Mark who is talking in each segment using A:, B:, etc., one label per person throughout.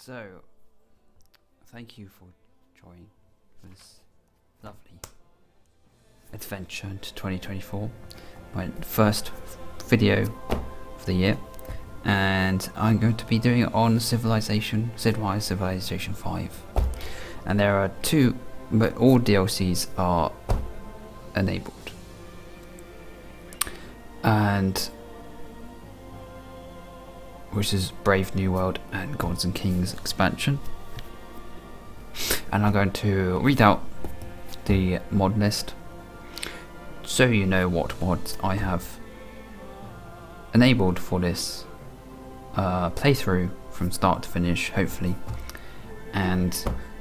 A: So, thank you for joining this lovely adventure into 2024. My first video of the year, and I'm going to be doing it on Civilization V, and there are two, but all DLCs are enabled, and which is Brave New World and Gods and Kings expansion. And I'm going to read out the mod list so you know what mods I have enabled for this playthrough from start to finish, hopefully. And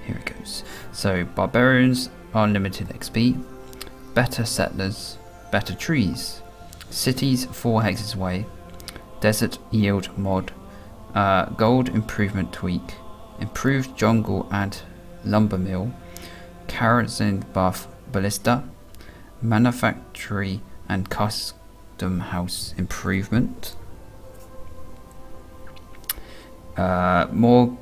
A: here it goes. So Barbarians, unlimited XP, better settlers, better trees, cities 4 hexes away, desert yield mod, gold improvement tweak, improved jungle and lumbermill, Krajzen buff Balester, Manufactory and Custom house improvement, more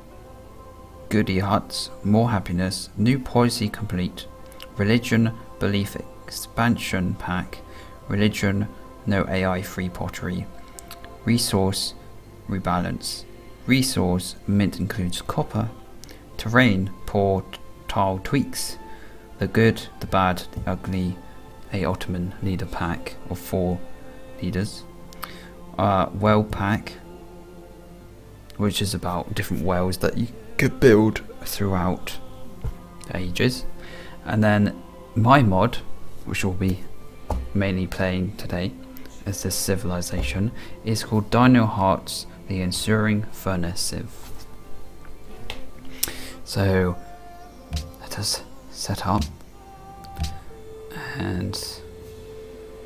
A: goody huts, more happiness, new policy complete, religion belief expansion pack, religion no AI free pottery, resource rebalance, resource mint includes copper, terrain poor tile tweaks, the good, the bad, the ugly, a Ottoman leader pack of 4 leaders, well pack, which is about different wells that you could build throughout ages, and then my mod, which will be mainly playing today as this civilization, is called DinoHeart's The Ensuring Furnace Civ. So let us set up and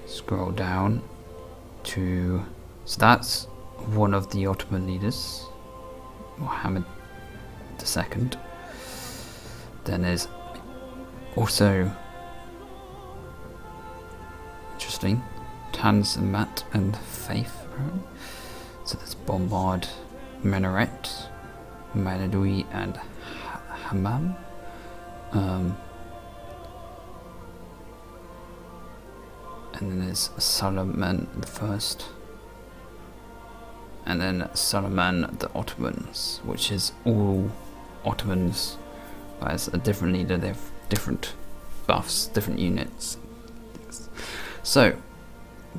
A: scroll down to stats. One of the Ottoman leaders, Mohammed II. Then there's also interesting Tanzimat and Faith. So there's Bombard, Minaret, Manadui and Hammam. And then there's Suleiman the First, and then Suleiman the Ottomans, which is all Ottomans, but as a different leader they have different buffs, different units. So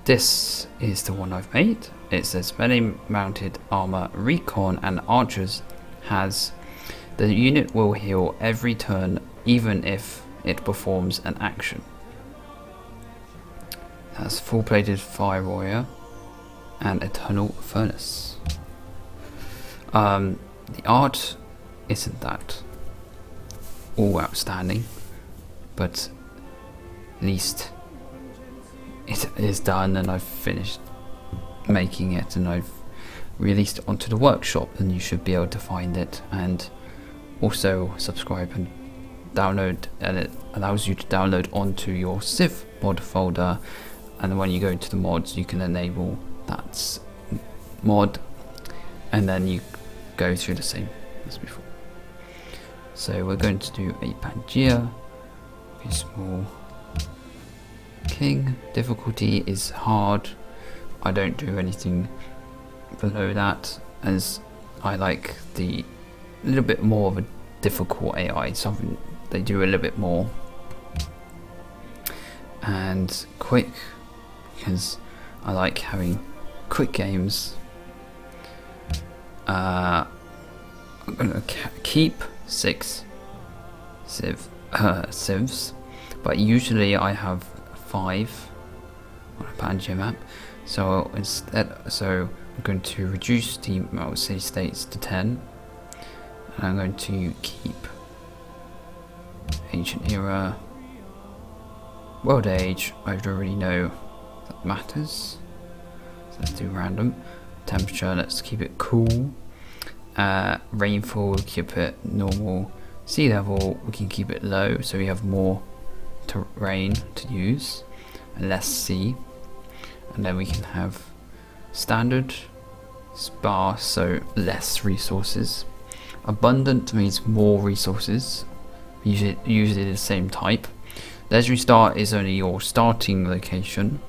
A: this is the one I've made. It says melee mounted armor, recon and archers has the unit will heal every turn even if it performs an action. Has full plated fire warrior and eternal furnace. The art isn't that all outstanding, but at least it is done, and I've finished making it, and I've released it onto the workshop, and you should be able to find it. And also subscribe and download, and it allows you to download onto your Civ mod folder, and when you go into the mods you can enable that mod, and then you go through the same as before. So we're going to do a Pangaea, a small king. Difficulty is hard. I don't do anything below that, as I like the little bit more of a difficult AI, something they do a little bit more. And quick, because I like having quick games. I'm gonna keep 6 civs, but usually I have 5 on a Pangaea map. So instead, I'm going to reduce the amount of city states to 10, and I'm going to keep ancient era, world age. I don't really know that matters, so let's do random. Temperature, let's keep it cool. Rainfall, keep it normal. Sea level, we can keep it low so we have more terrain to use and less sea. And then we can have standard, sparse, so less resources, Abundant means more resources, usually the same type. Legendary start is only your starting location,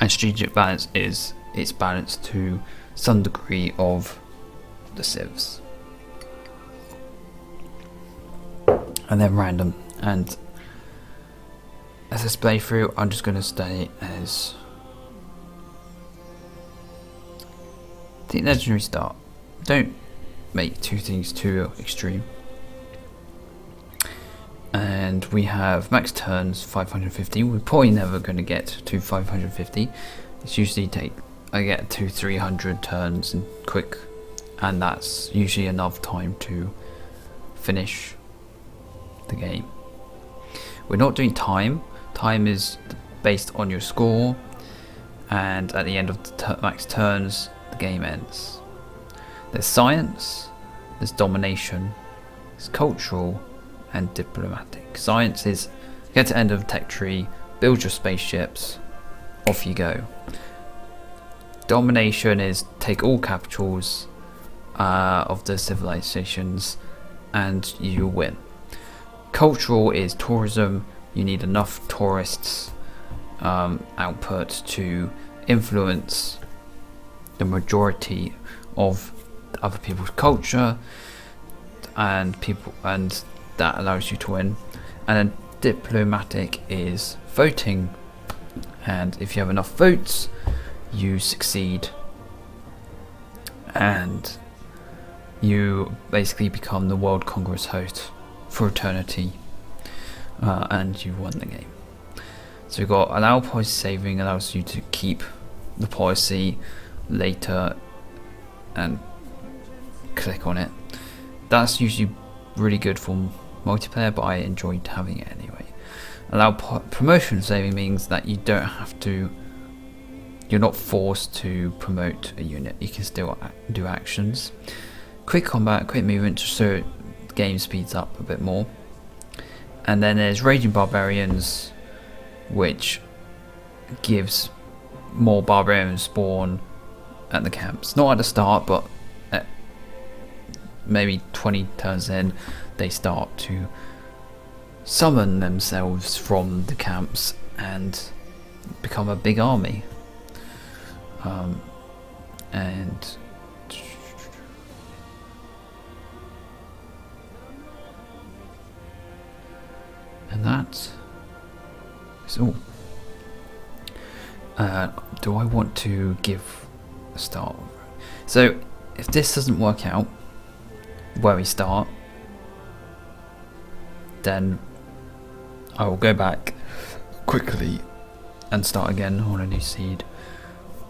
A: and strategic balance is its balance to some degree of the civs. And then random. And as this playthrough, I'm just going to stay as the legendary start. Don't make two things too extreme. And we have max turns 550. We're probably never going to get to 550. It's usually I get to 300 turns and quick, and that's usually enough time to finish the game. We're not doing time. Time is based on your score, and at the end of the max turns, the game ends. There's science, there's domination, there's cultural, and diplomatic. Science is get to the end of the tech tree, build your spaceships, off you go. Domination is take all capitals of the civilizations and you win. Cultural is tourism. You need enough tourists output to influence the majority of other people's culture, and that allows you to win. And then diplomatic is voting, and if you have enough votes you succeed and you basically become the World Congress host for eternity, and you won the game. So we've got allow policy saving, allows you to keep the policy later and click on it. That's usually really good for multiplayer, but I enjoyed having it anyway. Allow promotion saving means that you don't have to, you're not forced to promote a unit, you can still do actions. Quick combat, quick movement, just so the game speeds up a bit more. And then there's Raging Barbarians, which gives more barbarians spawn at the camps. Not at the start, but at maybe 20 turns in, they start to summon themselves from the camps and become a big army. And that is all. Do I want to give a start? So if this doesn't work out where we start, then I will go back quickly and start again on a new seed.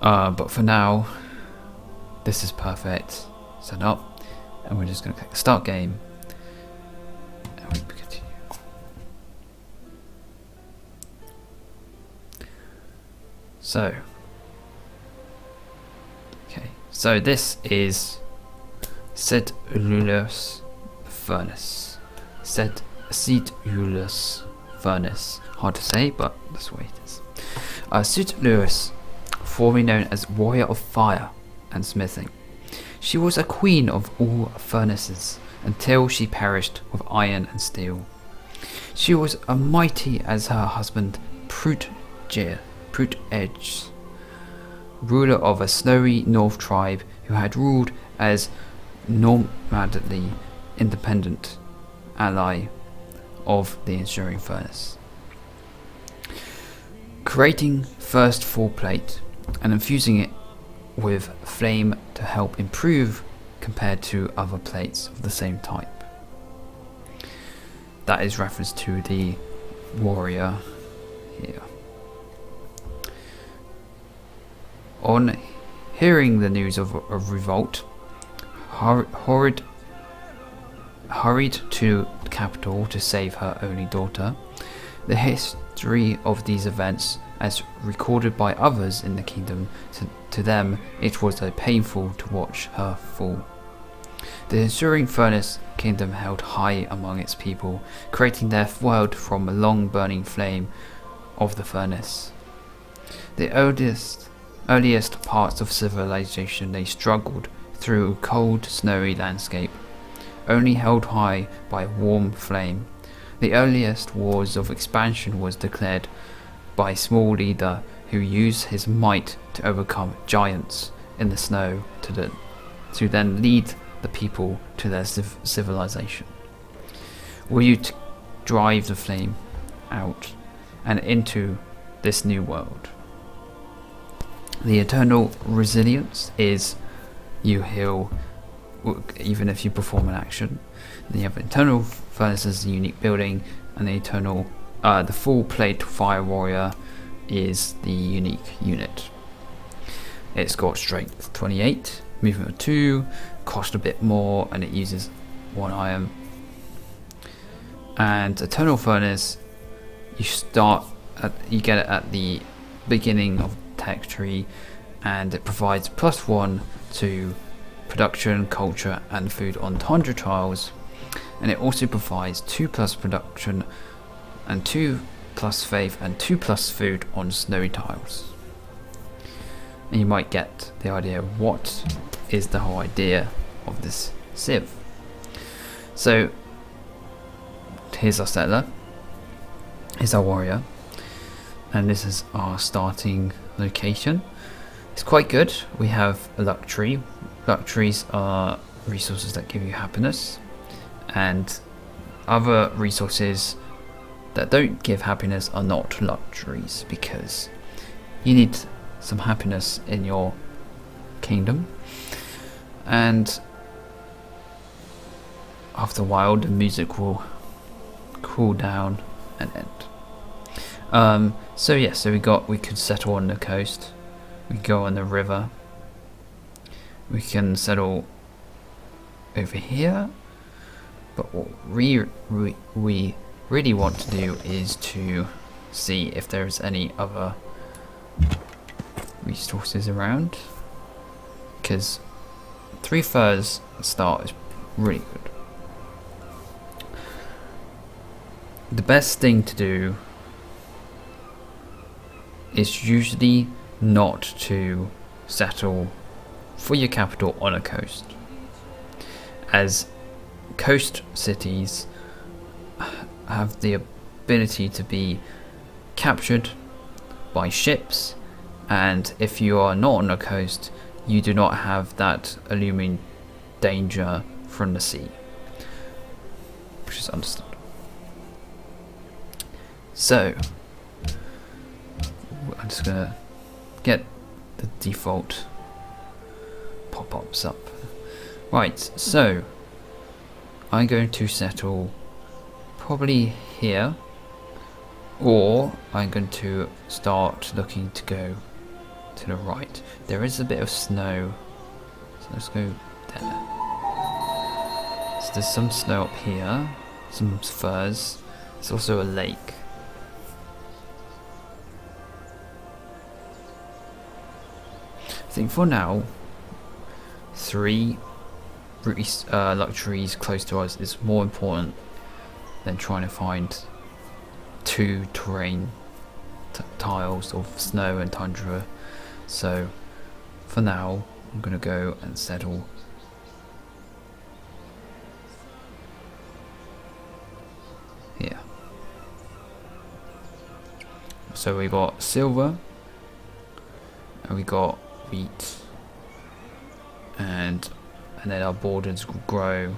A: But for now, this is perfect. Set up, and we're just going to click start game, and we continue. So, okay, so this is Cityces furnace. Cityces furnace. Hard to say, but that's the way it is. Cityces, formerly known as Warrior of Fire and Smithing. She was a queen of all furnaces until she perished with iron and steel. She was as mighty as her husband Prut-Edge, ruler of a snowy north tribe who had ruled as nomadically independent ally of the ensuing furnace. Creating first full plate and infusing it with flame to help improve compared to other plates of the same type. That is reference to the warrior here. On hearing the news of a revolt, hurried to the capital to save her only daughter. The history of these events, as recorded by others in the kingdom, to them it was painful to watch her fall. The ensuing furnace kingdom held high among its people, creating their world from a long burning flame of the furnace. The earliest parts of civilization, they struggled through a cold, snowy landscape, only held high by a warm flame. The earliest wars of expansion was declared by a small leader who used his might to overcome giants in the snow to then lead the people to their civilization. Will you drive the flame out and into this new world? The eternal resilience is you heal even if you perform an action. Then you have internal furnace as a unique building, and the full plate fire warrior is the unique unit. It's got strength 28, movement of 2, cost a bit more, and it uses 1 iron. And eternal furnace, you get it at the beginning of the tech tree, and it provides +1 to production, culture, and food on 100 tiles, and it also provides 2+ production and 2+ faith and 2+ food on snowy tiles. And you might get the idea of what is the whole idea of this Civ. So here's our settler, here's our warrior, and this is our starting location. It's quite good. We have a luxury. Luxuries are resources that give you happiness, and other resources that don't give happiness are not luxuries, because you need some happiness in your kingdom, and after a while the music will cool down and end. So we could settle on the coast, we go on the river, we can settle over here, but what we really want to do is to see if there's any other resources around, because 3 furs start is really good. The best thing to do is usually not to settle for your capital on a coast, as coast cities have the ability to be captured by ships, and if you are not on a coast, you do not have that looming danger from the sea, which is understood. So I'm just gonna get the default pop-ups up. Right, so I'm going to settle probably here, or I'm going to start looking to go to the right. There is a bit of snow, so let's go there. So there's some snow up here, some furs. There's also a lake. I think for now 3 luxuries close to us is more important than trying to find 2 terrain tiles of snow and tundra. So for now I'm gonna go and settle here. So we got silver, and we got wheat, and then our borders will grow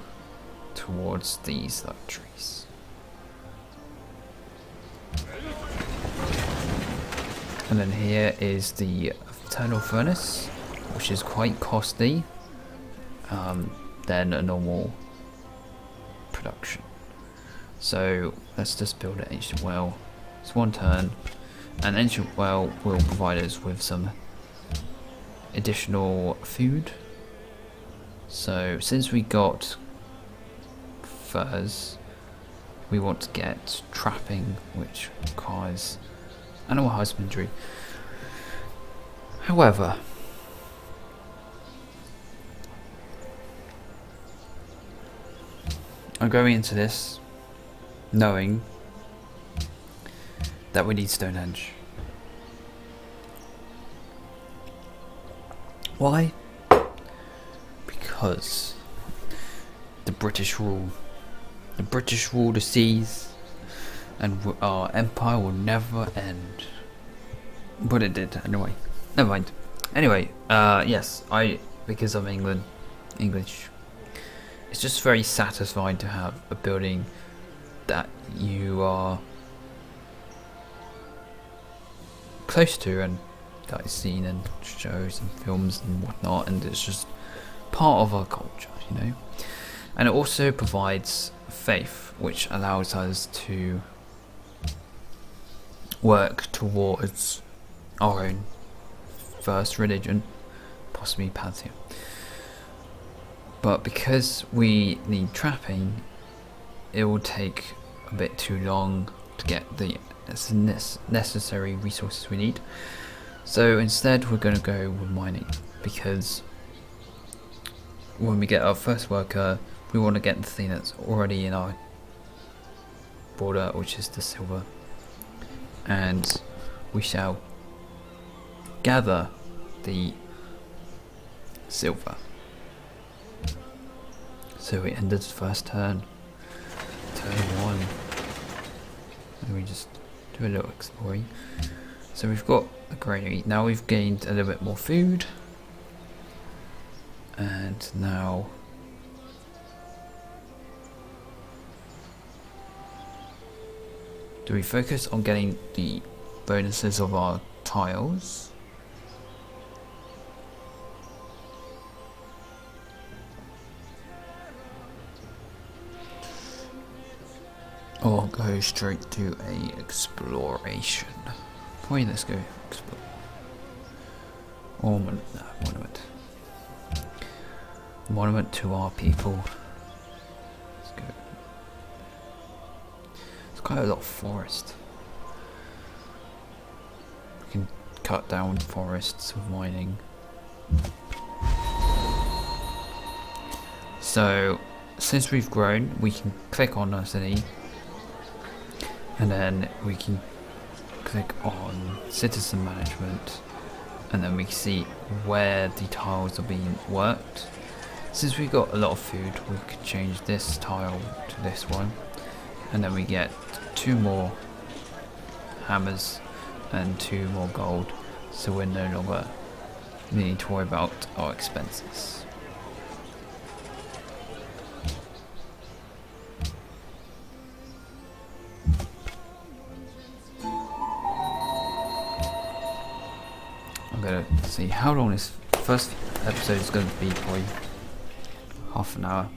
A: towards these luxuries. And then here is the eternal furnace, which is quite costly than a normal production. So let's just build an ancient well. It's 1 turn, and ancient well will provide us with some additional food. So since we got furs, we want to get trapping, which requires animal husbandry. However, I'm going into this knowing that we need Stonehenge. Why? because the British rule. The British rule the seas, and our empire will never end. But it did anyway. Never mind. Anyway, yes, because I'm English. It's just very satisfying to have a building that you are close to and that is seen in shows and films and whatnot, and it's just part of our culture, you know. And it also provides faith, which allows us to work towards our own first religion, possibly pantheon. But because we need trapping, it will take a bit too long to get the necessary resources we need. So instead we're going to go with mining, because when we get our first worker, we want to get the thing that's already in our border, which is the silver, and we shall gather the silver. So we ended the first turn 1, and we just do a little exploring. So we've got the granary. Now we've gained a little bit more food, and now do we focus on getting the bonuses of our tiles? Or go straight to a exploration? Probably let's go explore. Or monument. Monument to our people. Let's go. It's quite a lot of forest. We can cut down forests with mining. So since we've grown, we can click on our city, and then we can click on citizen management, and then we can see where the tiles are being worked. Since we got a lot of food, we could change this tile to this one, and then we get 2 more hammers and 2 more gold, so we're no longer needing to worry about our expenses. I'm gonna see how long this first episode is going to be, probably half an hour,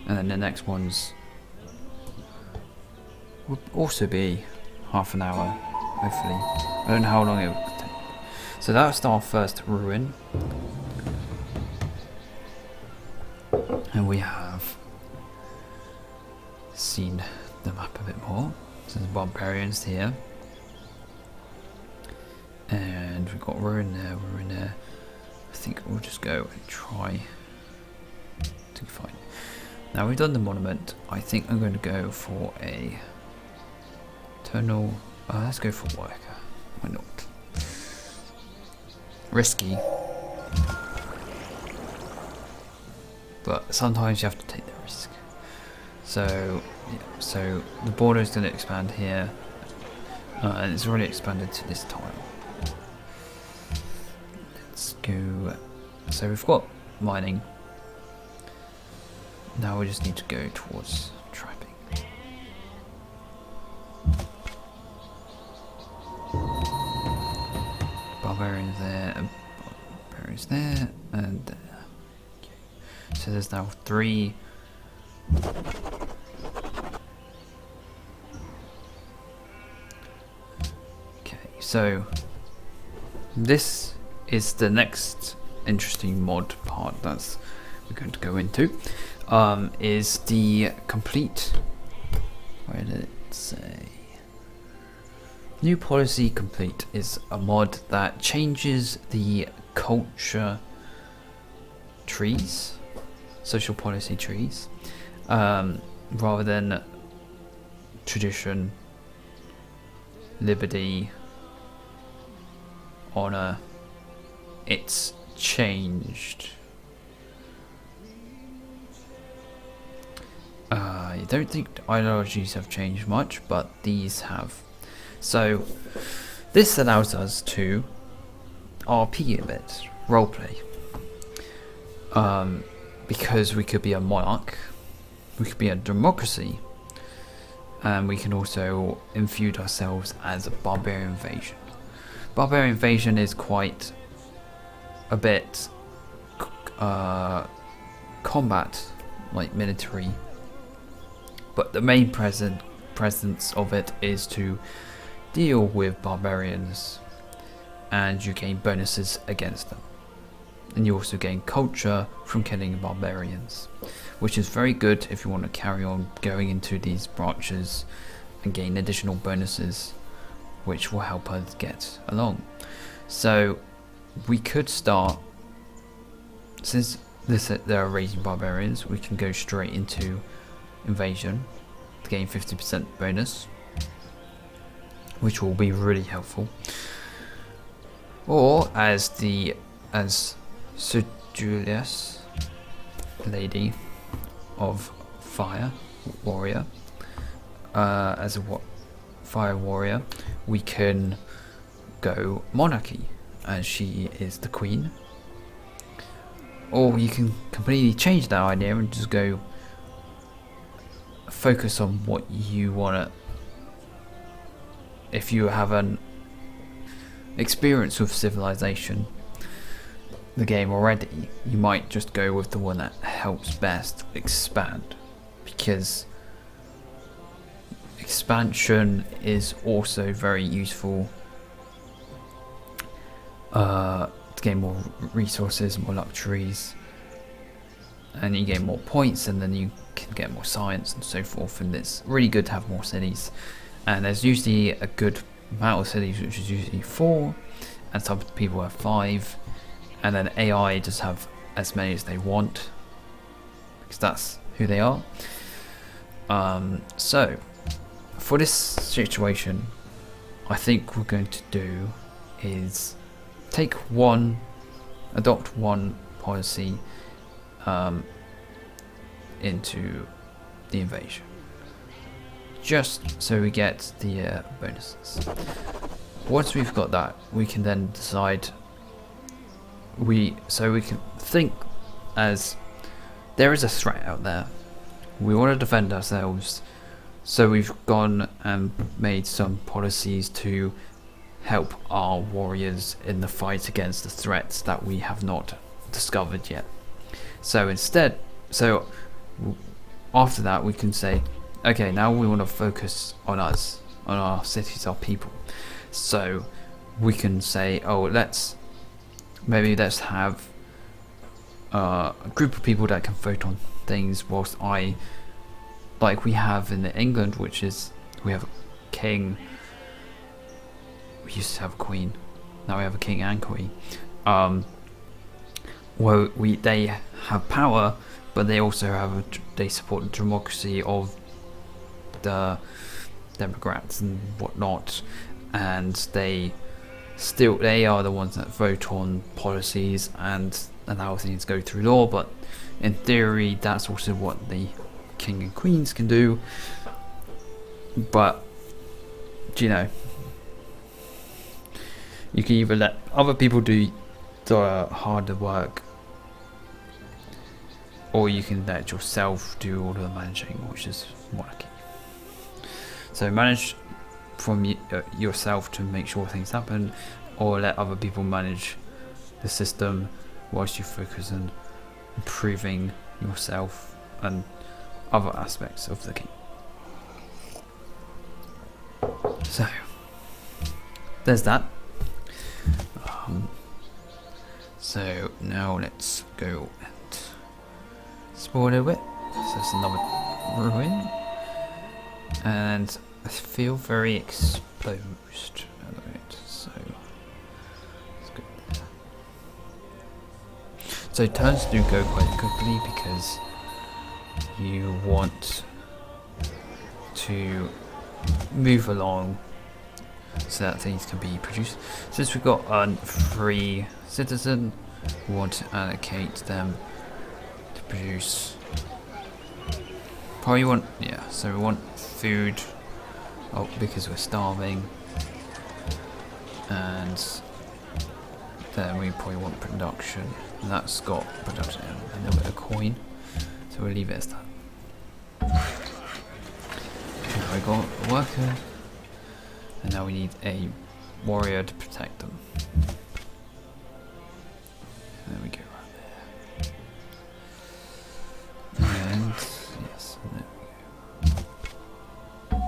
A: and then the next ones will also be half an hour, hopefully. I don't know how long it will take. So that's our first ruin, and we have seen the map a bit more. So there's barbarians here, and we've got ruin there, ruin there. I think we'll just go and try to find. Now we've done the monument. I think I'm going to go for a tunnel. Let's go for worker. Why not? Risky, but sometimes you have to take the risk. So yeah, so the border is going to expand here, and it's already expanded to this tile. Let's go. So we've got mining. Now we just need to go towards trapping. Barbarians there, barbarians there, and there. Okay. So there's now 3. Okay, so this is the next interesting mod part that's we're going to go into. Is the complete, where did it say? New policy complete is a mod that changes the culture trees, social policy trees, rather than tradition, liberty, honor. It's changed I don't think the ideologies have changed much, but these have. So this allows us to RP a bit, roleplay. Because we could be a monarch, we could be a democracy, and we can also infuse ourselves as a barbarian invasion. Barbarian invasion is quite a bit combat, like military, but the main presence of it is to deal with barbarians, and you gain bonuses against them. And you also gain culture from killing barbarians, which is very good if you want to carry on going into these branches and gain additional bonuses, which will help us get along. So we could start, since there are raising barbarians, we can go straight into invasion to gain 50% bonus, which will be really helpful. Or as Cityces, Lady of Fire Warrior, as a Fire Warrior, we can go Monarchy, as she is the Queen. Or you can completely change that idea and just go focus on what you want to. If you have an experience with civilization, the game already, you might just go with the one that helps best expand, because expansion is also very useful to gain more resources, more luxuries, and you gain more points, and then you can get more science and so forth, and it's really good to have more cities. And there's usually a good amount of cities, which is usually 4, and some people have 5, and then AI just have as many as they want, because that's who they are. So for this situation, I think we're going to do is adopt one policy into the invasion, just so we get the bonuses. Once we've got that, we can then decide. We can think as there is a threat out there. We want to defend ourselves, so we've gone and made some policies to help our warriors in the fight against the threats that we have not discovered yet. So after that, we can say, okay, now we want to focus on us, on our cities, our people. So we can say, oh, let's have a group of people that can vote on things, whilst like we have in England, which is we have a king. We used to have a queen. Now we have a king and queen. They have power, but they also they support the democracy of the Democrats and whatnot, and they are the ones that vote on policies and allow things to go through law. But in theory, that's also what the king and queens can do. But you can either let other people do the harder work, or you can let yourself do all the managing, which is monarchy. So manage from yourself to make sure things happen, or let other people manage the system whilst you focus on improving yourself and other aspects of the game. So there's that. So now let's go and explore a little bit. So it's another ruin, and I feel very exposed at the moment. So let's go there. So turns do go quite quickly because you want to move along so that things can be produced. Since we've got a free citizen, we want to allocate them to produce Probably want, yeah, so we want food, because we're starving, and then we probably want production, and that's got production and a little bit of coin, so we'll leave it as that. Okay, we got a worker, and now we need a warrior to protect them. There we go, right there. And yes, and there we go.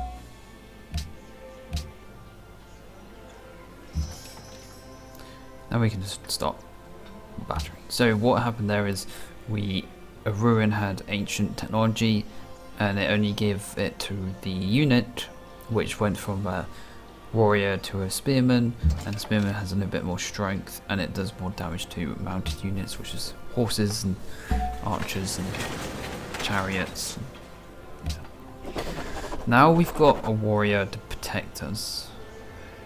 A: Now we can just stop battering. So what happened there is a ruin had ancient technology, and it only gave it to the unit, which went from a warrior to a spearman, and the spearman has a little bit more strength, and it does more damage to mounted units, which is horses and archers and chariots. Now we've got a warrior to protect us.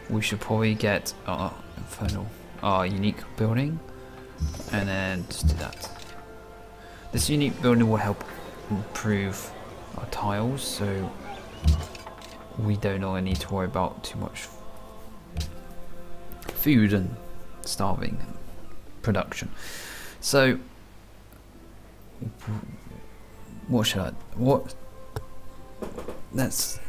A: We should probably get our unique building, and then just do that. This unique building will help improve our tiles, so we don't really need to worry about too much food and starving and production. So let's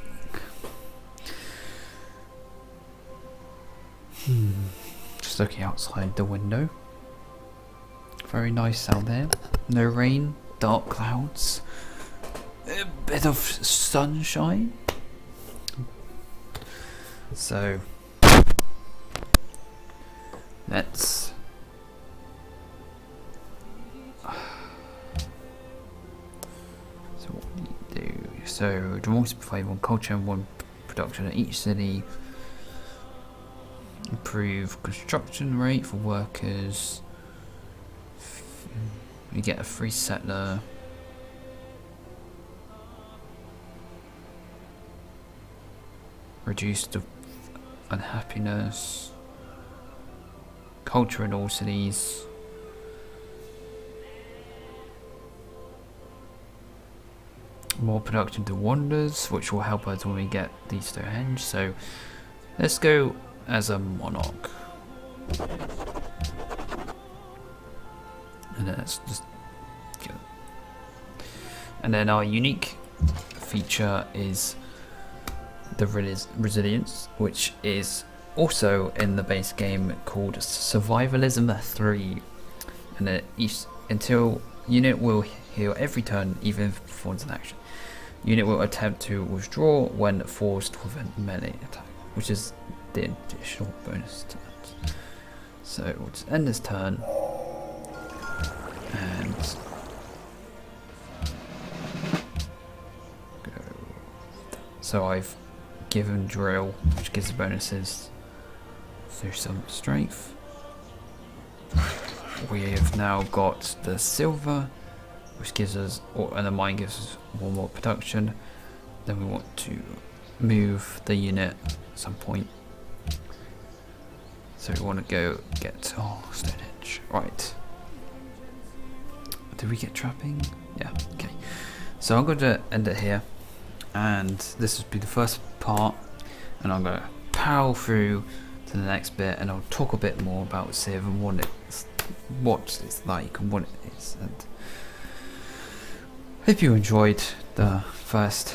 A: just looking outside the window. Very nice out there. No rain, dark clouds, a bit of sunshine. So let's what do you do? So democracy provide one culture and one production at each city. Improve construction rate for workers. You get a free settler. Reduce the unhappiness. Culture in all cities. More production to wonders, which will help us when we get the Stonehenge. So let's go as a monarch. And then let's just go. And then our unique feature is the resilience, which is also in the base game called Survivalism 3, and until unit will heal every turn, even if performs an action. Unit will attempt to withdraw when forced with a melee attack, which is the additional bonus to that. So we'll just end this turn, and go. So I've given drill, which gives bonuses through some strength. We have now got the silver, which gives us, and the mine gives us one more production. Then we want to move the unit at some point. So we want to go get Stonehenge. Right. Did we get trapping? Yeah, okay. So I'm going to end it here. And this will be the first part. And I'm going to power through to the next bit, and I'll talk a bit more about Civ and what it's like and what it is. And hope you enjoyed the first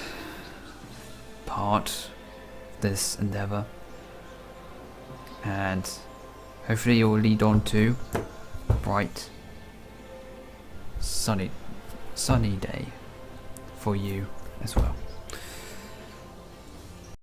A: part of this endeavour, and hopefully it will lead on to a bright sunny day for you as well.